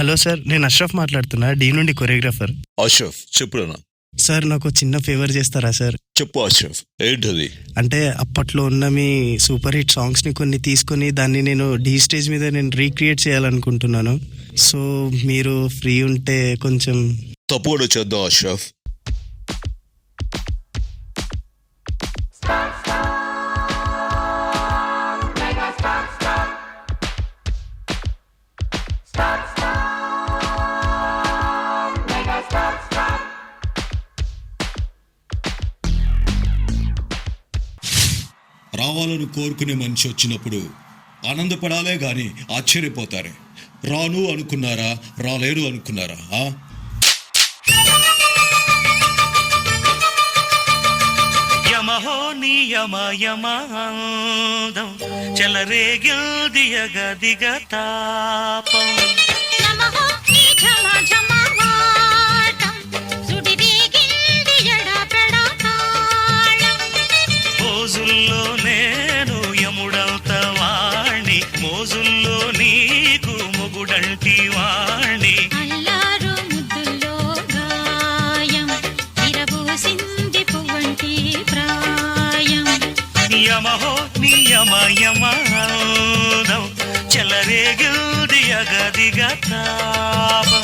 Hello sir, నేను అష్రఫ్ మాట్లాడుతున్నా, D నుండి కొరియోగ్రాఫర్. అష్రఫ్ చెప్పురా. సార్ నాకు చిన్న ఫేవర్ చేస్తారా సార్? చెప్పు అష్రఫ్, ఏంటది? అంటే అప్పట్లో ఉన్న మీ సూపర్ హిట్ సాంగ్స్ని కొన్ని తీసుకొని దాన్ని నేను డీ స్టేజ్ మీద నేను రీక్రియేట్ చేయాలనుకుంటున్నాను. సో మీరు ఫ్రీ ఉంటే కొంచెం. తప్పకుండా చేద్దాం అష్రఫ్. రావాలని కోరుకునే మనిషి వచ్చినప్పుడు ఆనందపడాలే గాని ఆశ్చర్యపోతారే. రాను అనుకున్నారా, రాలేరు అనుకున్నారా? యమహో నియమ యమాదం చెలరేగిల్దియగ దిగ తాపం. నమః నీ ఝమ ఝమవాటం సుడిరేగిల్దియడ పెడతాళం. మోజుల్లో నేను యముడంత వాణ్ణి, మోజుల్లో నీకు మొగుడంటి వాణ్ణి. అల్లారు ముద్దుల్లో గాయం విరబూసింది పువ్వంటి ప్రాయం. యమహో నియమ యమాదం చెలరేగిల్దియగ దిగ తాపం.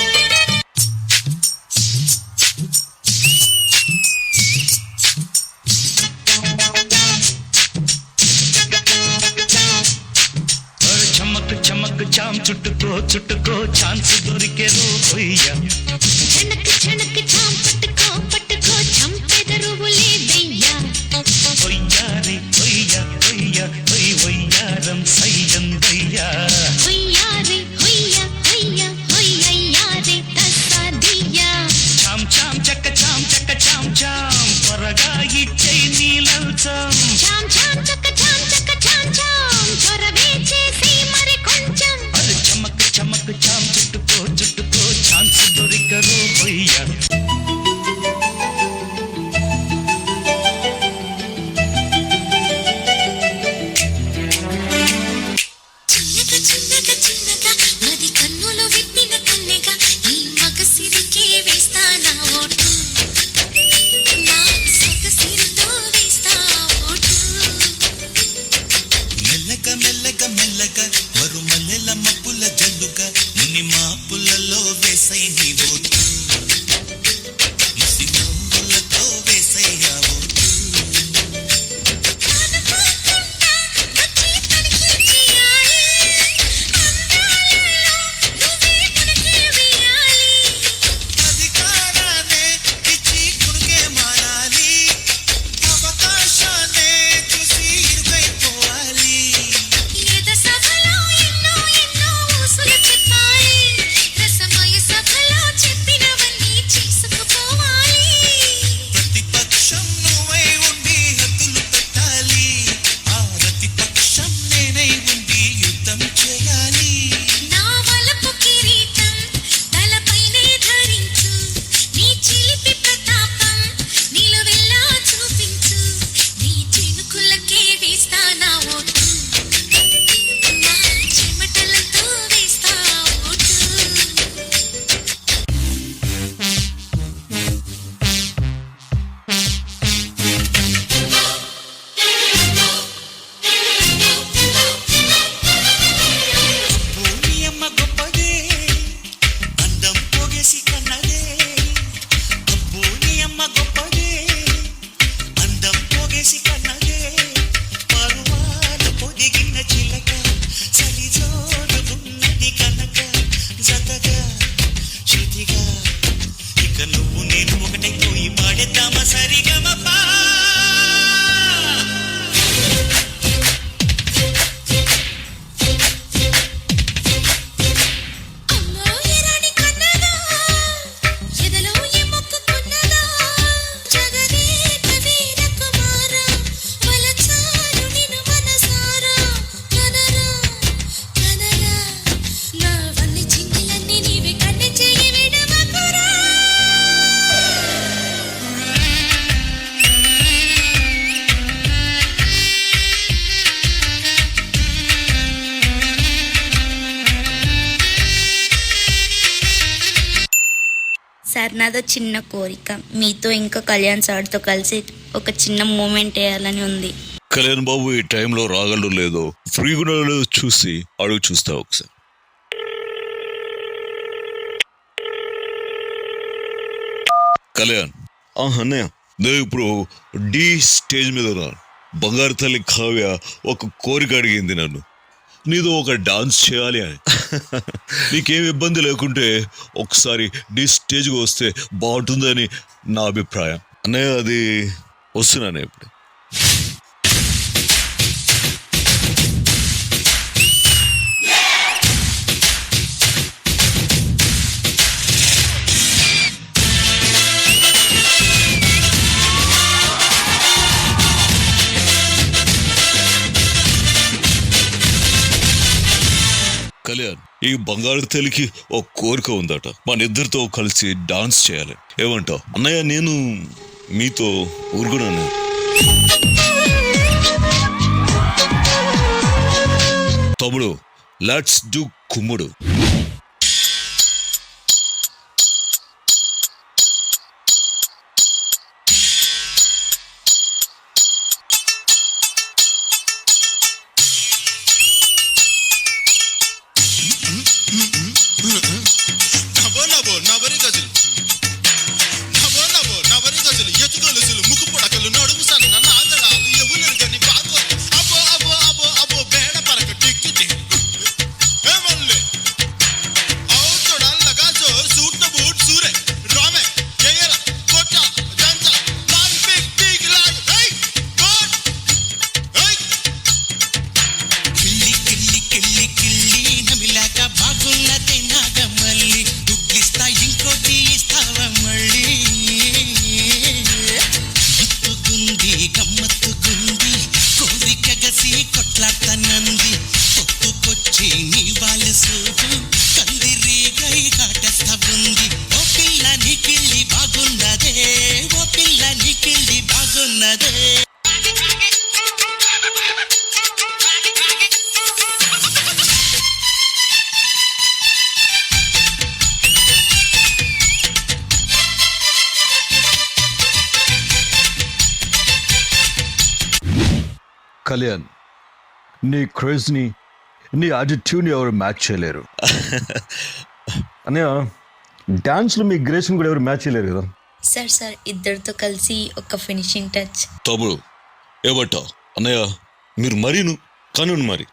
చమక్ చమక్ చాం చుట్టుకో చుట్టుకో ఛాన్స్ దొరికే రోయ్యా. చణక్ చణక్ చాం పట్టుకో పట్టుకో చంపెదరువులే దెయ్యా. ఒయ్యారి ఒయ్యా ఒయ్యా ఒయ్ ఒయ్యారం సయ్యందయ్యా. హొయ్యారే హొయ్య హొయ్య హొయ్యయ్యారే తస్సాదియ్యా. చాం చాం చక్క చాం త్వరగా ఇచ్చై నీలంచం. చాం చాం చక్క చాం చొరవే చేసి మరి కొంచెం. అది చమక్ చమక్ చాం చుట్టుకో చుట్టుకో ఛాన్స్ దొరికరు ఒయ్యా. చిన్నగా చిన్నగా చిన్నగా మది కన్నులో విప్పిన కన్నెగా ఈ మగసిరికే వేస్తానా ఓటు. నా సొగసిరితో వేస్తా ఓటు. మెల్లగా మెల్లగా మెల్లగా మరుమల్లెల మప్పుల జల్లుగా ముని మాపులలో వేసై నీ ఓటు. ముసి నవ్వులతో వేసయ్యా ఓటు. అనుకోకుండా వచ్చి తడికి చేయాలి. అందాలలో నువ్వే మునిగి వేయాలి. అధికారాన్నే ఇచ్చి కుడికే మారాలి. అవకాశాన్నే చూసి ఇరుకైపోవాలి. ఎద సభలో ఎన్నో ఎన్నో ఊసులు చెప్పాలి. రసమయ సభలో నాదో చిన్న కోరిక, మీతో ఇంకా కళ్యాణ్ సార్తో కలిసి ఒక చిన్న మూమెంట్ వేయాలని ఉంది. కళ్యాణ్ బాబు ఈ టైంలో రాగలడు లేదో ఫ్రీగా చూసి అడుగు చూస్తా ఒకసారి. కళ్యాణ్, అన్నయ్య, నేను ఇప్పుడు డి స్టేజ్ మీద ఉన్నాను. బంగారు తల్లి కావ్య ఒక కోరిక అడిగింది నన్ను, నీతో ఒక డాన్స్ చేయాలి అని. నీకేం ఇబ్బంది లేకుంటే ఒకసారి డి స్టేజ్కి వస్తే బాగుంటుందని నా అభిప్రాయం. అన్నయ్య, అది వస్తున్నాను ఇప్పుడు. కళ్యాణ్, ఈ బంగారు తల్లికి ఒక కోరిక ఉందట, మన ఇద్దరితో కలిసి డాన్స్ చేయాలి. ఏమంటావు అన్నయ్య? నేను మీతో ఊరుకున్నాను. తమ్ముడు, లెట్స్ డూ కుమ్ముడు. నవో నవో నవరి గజలు, నవో నవో నవరి గజలు, ఎత్తుగొలుసులు, ముక్కు పొడకలు, నడుము సన్న నాగరాలు, ఎవరు గని బాగో, అబో అబో అబో అబో బేడ పరక టిక్కిటి ఏమల్లే ఔ తొడల్ లగాజో సూట్ బూట్ సూరే రామే ఏయల కోట జంజ లాల్ బిగ్ బిగ్ లాల్ హై కోట్ హై కిల్లి కిల్లి కిల్లి కిల్లి నమిలాక బాగున్నదే నాగమల్లి, దుడ్లిస్తా ఇంకోటి ఇస్తావా మళ్ళీ, గుత్తుకుంది గమ్మత్తుకుంది కోరిక గసి కొట్లాడతానంది, పొత్తుకొచ్చి నీ వాళ్ళు సూపు కందిరీగై కాటేస్తా ఉంది. ఓ పిల్ల నీకిల్లి బాగున్నదే, ఓ పిల్ల నీకిల్లి బాగున్నదే. కళ్యాణ్, నీ క్రేజ్ని, నీ యాటిట్యూడ్ని ఎవరు మ్యాచ్ చేయలేరు. అన్నయ్య, డాన్స్లో మీ గ్రేస్ని కూడా ఎవరు మ్యాచ్ చేయలేరు కదా. సార్ ఇద్దరితో కలిసి ఒక ఫినిషింగ్ టచ్. తమ్ముడు, ఏమంటావు అన్నయ్య? మీరు మరీను కాను మరి.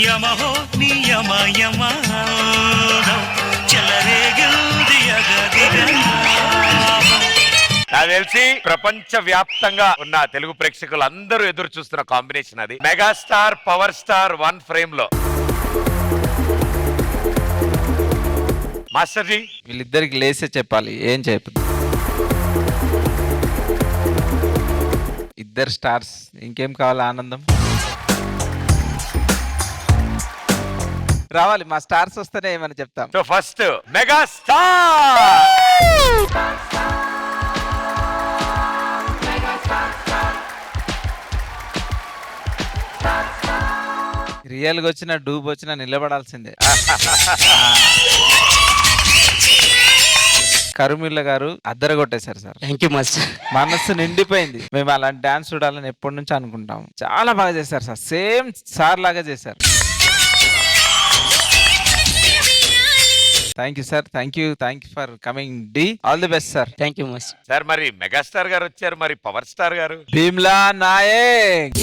యమహో నియమ యమానం చెలరేగింది అగదిగా. నాకు తెలిసి ప్రపంచ వ్యాప్తంగా ఉన్న తెలుగు ప్రేక్షకులు అందరూ ఎదురు చూస్తున్న కాంబినేషన్ అది. Megastar power star one frame లో. మాస్టర్ జీ, వీళ్ళిద్దరికి లేసే చెప్పాలి, ఏం చెప్పదు. ఇద్దరు స్టార్స్, ఇంకేం కావాలి? ఆనందం రావాలి. మా స్టార్స్ వస్తేనే ఏమని చెప్తాం. So first megastar. రియల్గా వచ్చినా డూబ్ వచ్చినా నిలబడాల్సిందే. కరుమిల్ల గారు అద్దర కొట్టేశారు సార్. Thank you master. మనస్సు నిండిపోయింది. మేము అలాంటి డాన్స్ చూడాలని ఎప్పటి నుంచి అనుకుంటాం. చాలా బాగా చేశారు సార్, సేమ్ సార్ లాగా చేశారు. Thank you sir, thank you for coming. డి all the best sir. Thank you master. Sir, మరి మెగాస్టార్ గారు వచ్చారు, మరి పవర్ స్టార్ గారు భీమ్లా నాయక్.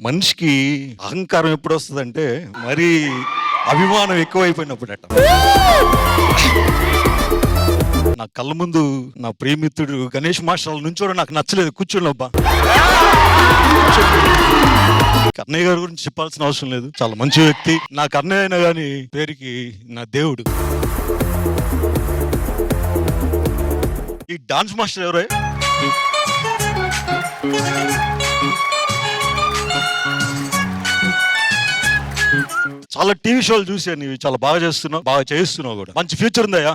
మనిషికి అహంకారం ఎప్పుడు వస్తుందంటే మరి అభిమానం ఎక్కువైపోయినప్పుడట. నా కళ్ళ ముందు నా ప్రియమిత్రుడు గణేష్ మాస్టర్ నుంచి కూడా నాకు నచ్చలేదు, కూర్చోండి అబ్బా. కన్నయ్య గారి గురించి చెప్పాల్సిన అవసరం లేదు, చాలా మంచి వ్యక్తి. నా కన్నయ్య అయినా కానీ పేరుకి నా దేవుడు. ఈ డాన్స్ మాస్టర్ ఎవరే? చాలా టీవీ షోలు చూసాను, నీవి చాలా బాగా చేస్తున్నావు, బాగా చేయిస్తున్నావు కూడా. మంచి ఫ్యూచర్ ఉందయ్యా.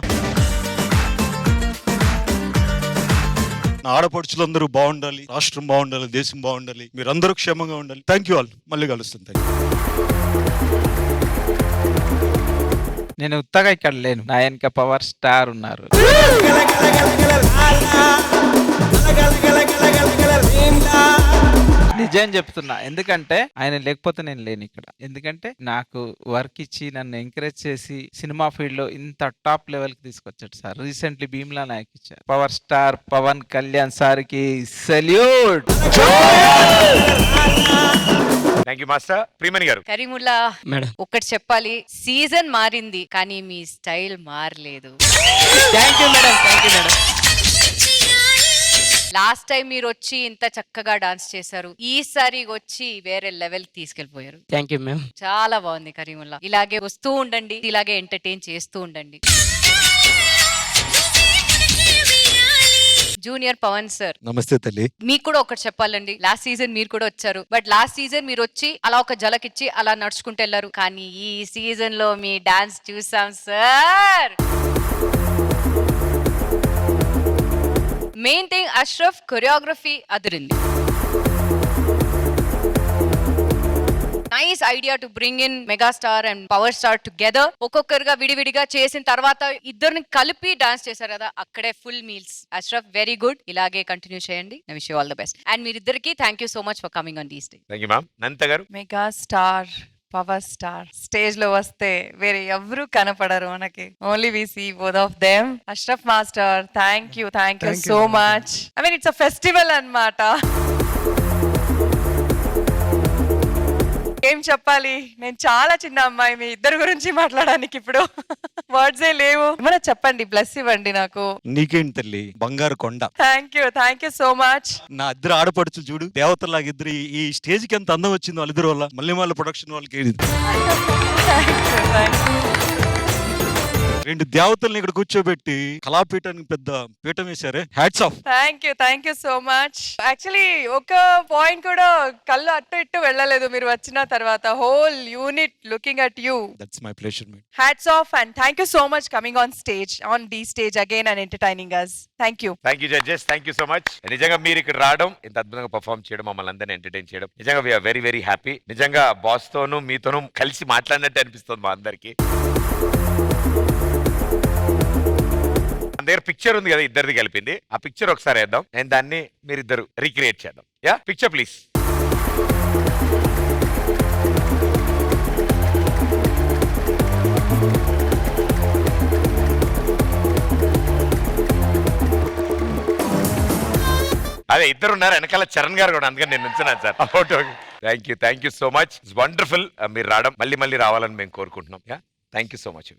నా ఆడపడుచులందరూ బాగుండాలి, రాష్ట్రం బాగుండాలి, దేశం బాగుండాలి, మీరందరూ క్షేమంగా ఉండాలి. Thank you all. మళ్ళీ కలుస్తాను. Thank you. నేను ఉత్తగా ఇక్కడ లేను, నా వెనక పవర్ స్టార్ ఉన్నారు. నిజం చెప్తున్నా, ఎందుకంటే ఆయన లేకపోతే నేను లేను ఇక్కడ. ఎందుకంటే నాకు వర్క్ ఇచ్చి నన్ను ఎంకరేజ్ చేసి సినిమా ఫీల్డ్ లో ఇంత టాప్ లెవెల్ కి తీసుకొచ్చాడు సార్. రీసెంట్లీ భీమ్లా నాయక్ ఇచ్చారు. Power star Pawan Kalyan sir కి salute. Thank you master. Priyamani గారు. కరీముల్లా మేడం. ఒకటి చెప్పాలి, సీజన్ మారింది కానీ మీ స్టైల్ మారలేదు. Thank you madam, thank you madam. Last time మీరు వచ్చి ఇంత చక్కగా డాన్స్ చేశారు, ఈసారి వచ్చి వేరే లెవెల్ తీసుకెళ్లిపోయారు. Thank you ma'am. చాలా బాగుంది కరీముల్లా. ఇలాగే వస్తూ ఉండండి, ఇలాగే ఎంటర్టైన్ చేస్తూ ఉండండి. జూనియర్ పవన్ సార్ నమస్తే తల్లి. మీకు కూడా ఒకటి చెప్పాలండి, లాస్ట్ సీజన్ మీరు కూడా వచ్చారు, బట్ లాస్ట్ సీజన్ మీరు వచ్చి అలా ఒక జలక్ ఇచ్చి అలా నడుచుకుంటూ వెళ్ళారు. కానీ ఈ సీజన్ లో మీ డాన్స్ చూసాం sir. Main thing Ashraf choreography అదిరింది. Nice idea to bring in megastar and power star together. ఒక్కొక్కరుగా విడివిడిగా చేసిన తర్వాత ఇద్దరిని కలిపి డాన్స్ చేశారు కదా, అక్కడే full meals. Ashraf very good, ఇలాగే కంటిన్యూ చేయండి. I wish you all the best. And మీరిద్దరికి thank you so much for coming on these day. Thank you ma'am. నంత గారు. మెగాస్టార్ పవర్ స్టార్ స్టేజ్ లో వస్తే వేరే ఎవరు కనపడరు మనకి. Only we see both of them. Ashraf master thank you so much. I mean it's a festival అన్నమాట. ఏం చెప్పాలి, నేను చాలా చిన్న అమ్మాయి మీ ఇద్దరు గురించి మాట్లాడడానికి ఇప్పుడు వర్డ్సే లేవు. ఏమైనా చెప్పండి, బ్లెస్ ఇవ్వండి నాకు. నీకేంటి తల్లి, బంగారు కొండ. Thank you so much. నా ఇద్దరు ఆడపడుచులు చూడు, దేవతలాగా ఇద్దరు. ఈ స్టేజ్ కి ఎంత అందం వచ్చిందో వాళ్ళిద్దరు వల్ల. మల్లెమాల ప్రొడక్షన్ వాళ్ళకి రెండు దేవతల్ని ఇక్కడ కూర్చోబెట్టి కళాపీఠానికి పెద్ద పీఠం వేశారే. Hats off. Thank you so much. Actually ఒక పాయింట్ కూడా కళ్ళు అట్టు ఇట్టు వెళ్ళలేదు మీరు వచ్చిన తర్వాత. Whole unit looking at you. That's my pleasure madam. Hats off and thank you so much coming on the stage again and entertaining us. Thank you judges. Thank you so much. నిజంగా మీరు ఇక్కడ రావడం, ఇంత అద్భుతంగా perform చేయడం, మమ్మల్ని అందరినీ entertain చేయడం, నిజంగా వీఆర్ వెరీ వెరీ హ్యాపీ. నిజంగా బాస్ తోనూ మీతోనూ కలిసి మాట్లాడినట్టు అనిపిస్తుంది మా అందరికి. దగ్గర పిక్చర్ ఉంది కదా ఇద్దరిది కలిపింది, ఆ పిక్చర్ ఒకసారి వేద్దాం. నేను దాన్ని మీరిద్దరు రీక్రియేట్ చేద్దాం. Yeah, picture please. అదే ఇద్దరు ఉన్నారు, వెనకాల చరణ్ గారు కూడా, అందుకని నేను నుంచున్నాను సార్ ఆ photo. Thank you so much. It's wonderful. మీరు రావడం మళ్ళీ రావాలని మేము కోరుకుంటున్నాం. Yeah, thank you so much.